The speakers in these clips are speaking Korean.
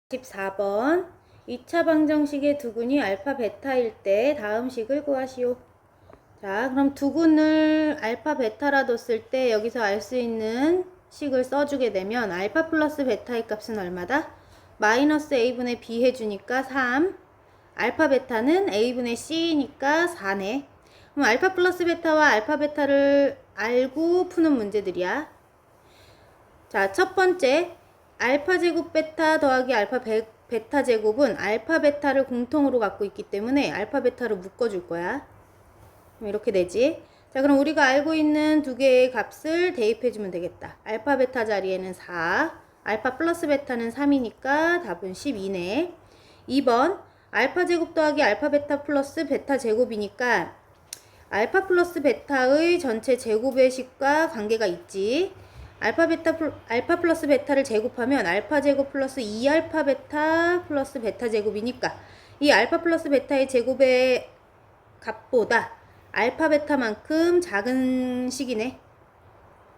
14번 2차 방정식의 두근이 알파 베타일 때 다음 식을 구하시오. 자, 그럼 두근을 알파 베타라 뒀을 때 여기서 알 수 있는 식을 써주게 되면 알파 플러스 베타의 값은 얼마다? 마이너스 a분의 b 해주니까 3. 알파 베타는 a분의 c니까 4네. 그럼 알파 플러스 베타와 알파 베타를 알고 푸는 문제들이야. 자, 첫 번째 알파 제곱 베타 더하기 알파 베타 제곱은 알파 베타를 공통으로 갖고 있기 때문에 알파 베타를 묶어줄 거야. 이렇게 되지. 자, 그럼 우리가 알고 있는 두 개의 값을 대입해주면 되겠다. 알파 베타 자리에는 4, 알파 플러스 베타는 3이니까 답은 12네. 2번 알파 제곱 더하기 알파 베타 플러스 베타 제곱이니까 알파 플러스 베타의 전체 제곱의 식과 관계가 있지. 알파 플러스 베타를 제곱하면 알파 제곱 플러스 2알파 베타 플러스 베타 제곱이니까 이 알파 플러스 베타의 제곱의 값보다 알파 베타만큼 작은 식이네.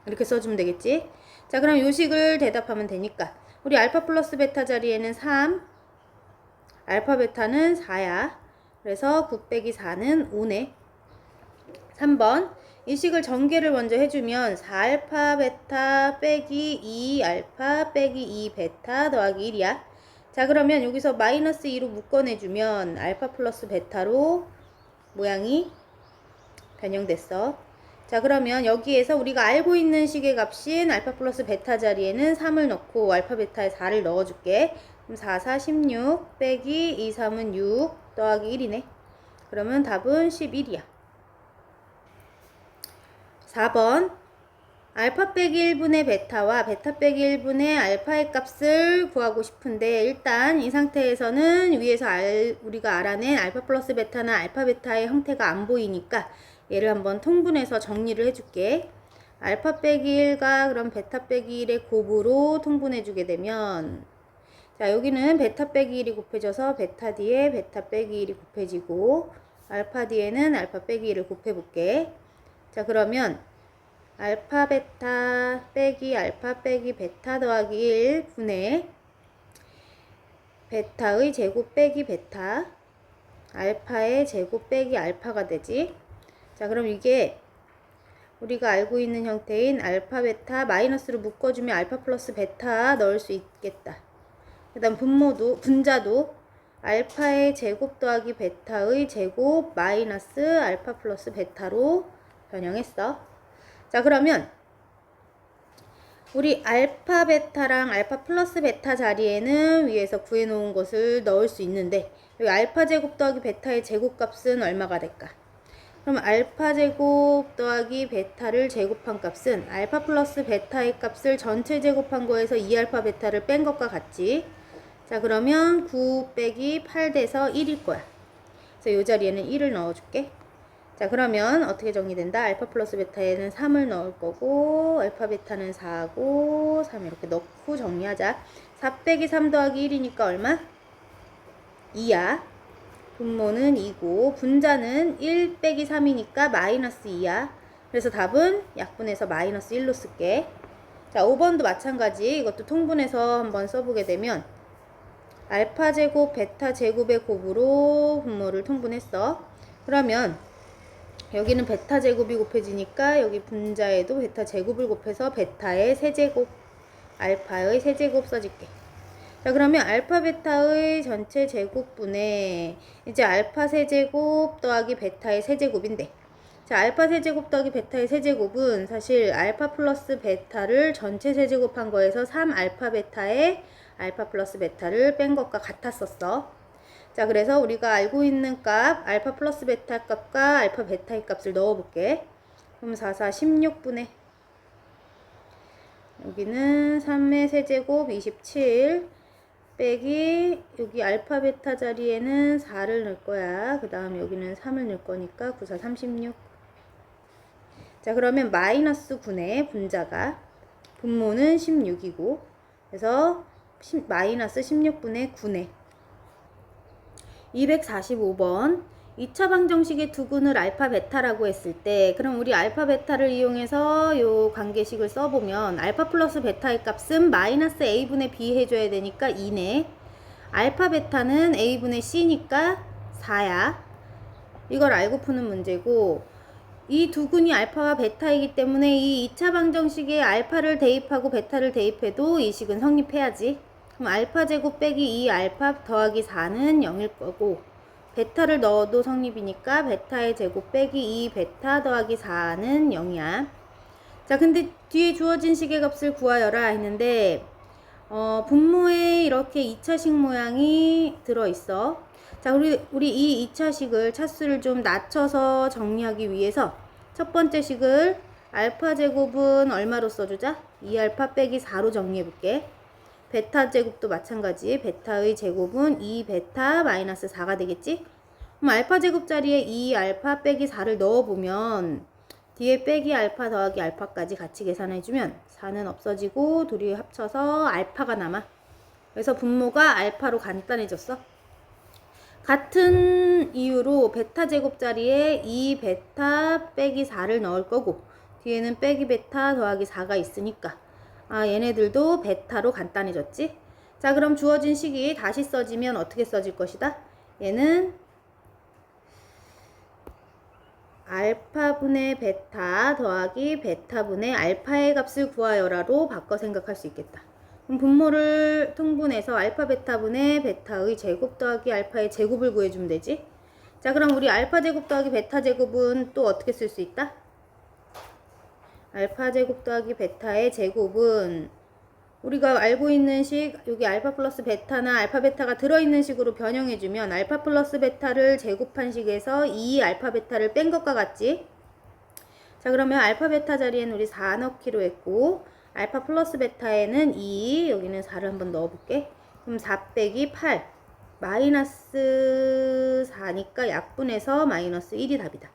이렇게 써주면 되겠지. 자, 그럼 요 식을 대답하면 되니까 우리 알파 플러스 베타 자리에는 3, 알파 베타는 4야. 그래서 9 빼기 4는 5네. 3번 이 식을 전개를 먼저 해주면 4알파 베타 빼기 2알파 빼기 2베타 더하기 1이야. 자, 그러면 여기서 마이너스 2로 묶어내주면 알파 플러스 베타로 모양이 변형됐어. 자, 그러면 여기에서 우리가 알고 있는 식의 값인 알파 플러스 베타 자리에는 3을 넣고 알파 베타에 4를 넣어줄게. 그럼 4, 4, 16 빼기 2, 3은 6 더하기 1이네. 그러면 답은 11이야. 4번 알파 빼기 1분의 베타와 베타 빼기 1분의 알파의 값을 구하고 싶은데 일단 이 상태에서는 위에서 우리가 알아낸 알파 플러스 베타나 알파 베타의 형태가 안 보이니까 얘를 한번 통분해서 정리를 해줄게. 알파 빼기 1과 그럼 베타 빼기 1의 곱으로 통분해 주게 되면 자, 여기는 베타 빼기 1이 곱해져서 베타 뒤에 베타 빼기 1이 곱해지고 알파 뒤에는 알파 빼기 1을 곱해볼게. 자, 그러면 알파 베타 빼기 알파 빼기 베타 더하기 1 분의 베타의 제곱 빼기 베타 알파의 제곱 빼기 알파가 되지. 자, 그럼 이게 우리가 알고 있는 형태인 알파 베타 마이너스로 묶어주면 알파 플러스 베타 넣을 수 있겠다. 그 다음 분자도 알파의 제곱 더하기 베타의 제곱 마이너스 알파 플러스 베타로 변형했어. 자, 그러면 우리 알파 베타랑 알파 플러스 베타 자리에는 위에서 구해놓은 것을 넣을 수 있는데 여기 알파 제곱 더하기 베타의 제곱값은 얼마가 될까? 그럼 알파 제곱 더하기 베타를 제곱한 값은 알파 플러스 베타의 값을 전체 제곱한 거에서 2알파 베타를 뺀 것과 같지. 자, 그러면 9 빼기 8 돼서 1일 거야. 그래서 이 자리에는 1을 넣어줄게. 자, 그러면 어떻게 정리된다? 알파 플러스 베타에는 3을 넣을 거고 알파 베타는 4고 3 이렇게 넣고 정리하자. 4 빼기 3 더하기 1이니까 얼마? 2야. 분모는 2고 분자는 1 빼기 3이니까 마이너스 2야. 그래서 답은 약분해서 마이너스 1로 쓸게. 자, 5번도 마찬가지. 이것도 통분해서 한번 써보게 되면 알파 제곱 베타 제곱의 곱으로 분모를 통분했어. 그러면 여기는 베타 제곱이 곱해지니까 여기 분자에도 베타 제곱을 곱해서 베타의 세제곱 알파의 세제곱 써줄게. 자, 그러면 알파 베타의 전체 제곱분에 이제 알파 세제곱 더하기 베타의 세제곱인데 자, 알파 세제곱 더하기 베타의 세제곱은 사실 알파 플러스 베타를 전체 세제곱한 거에서 3알파 베타의 알파 플러스 베타를 뺀 것과 같았었어. 자, 그래서 우리가 알고 있는 값 알파 플러스 베타 값과 알파 베타의 값을 넣어볼게. 그럼 4, 4, 16분의 여기는 3의 세제곱 27 빼기 여기 알파 베타 자리에는 4를 넣을 거야. 그 다음 여기는 3을 넣을 거니까 9, 4, 36. 자, 그러면 마이너스 9네. 분자가 분모는 16이고 그래서 마이너스 16분의 9네. 245번 2차 방정식의 두근을 알파 베타라고 했을 때 그럼 우리 알파 베타를 이용해서 요 관계식을 써보면 알파 플러스 베타의 값은 마이너스 a분의 b 해줘야 되니까 2네. 알파 베타는 A분의 C니까 4야. 이걸 알고 푸는 문제고, 이 두 군이 알파와 베타이기 때문에 이 2차 방정식에 알파를 대입하고 베타를 대입해도 이 식은 성립해야지. 그럼 알파 제곱 빼기 2 알파 더하기 4는 0일 거고, 베타를 넣어도 성립이니까 베타의 제곱 빼기 2 베타 더하기 4는 0이야. 자, 근데 뒤에 주어진 식의 값을 구하여라 했는데 분모에 이렇게 2차식 모양이 들어있어. 자, 우리 이 2차식을 차수를 좀 낮춰서 정리하기 위해서 첫 번째 식을 알파 제곱은 얼마로 써주자? 2알파 빼기 4로 정리해볼게. 베타 제곱도 마찬가지. 베타의 제곱은 2베타 마이너스 4가 되겠지? 그럼 알파 제곱 자리에 2알파 빼기 4를 넣어보면 뒤에 빼기 알파 더하기 알파까지 같이 계산해주면 4는 없어지고 둘이 합쳐서 알파가 남아. 그래서 분모가 알파로 간단해졌어. 같은 이유로 베타 제곱 자리에 2베타 빼기 4를 넣을 거고 뒤에는 빼기 베타 더하기 4가 있으니까 얘네들도 베타로 간단해졌지. 자, 그럼 주어진 식이 다시 써지면 어떻게 써질 것이다? 얘는 알파분의 베타 더하기 베타분의 알파의 값을 구하여라로 바꿔 생각할 수 있겠다. 그럼 분모를 통분해서 알파 베타분의 베타의 제곱 더하기 알파의 제곱을 구해주면 되지. 자, 그럼 우리 알파 제곱 더하기 베타 제곱은 또 어떻게 쓸 수 있다? 알파 제곱 더하기 베타의 제곱은 우리가 알고 있는 식, 여기 알파 플러스 베타나 알파 베타가 들어있는 식으로 변형해주면 알파 플러스 베타를 제곱한 식에서 2 알파 베타를 뺀 것과 같지? 자, 그러면 알파 베타 자리에는 우리 4 넣기로 했고 알파 플러스 베타에는 2, 여기는 4를 한번 넣어볼게. 그럼 4 빼기 8 마이너스 4니까 약분해서 마이너스 1이 답이다.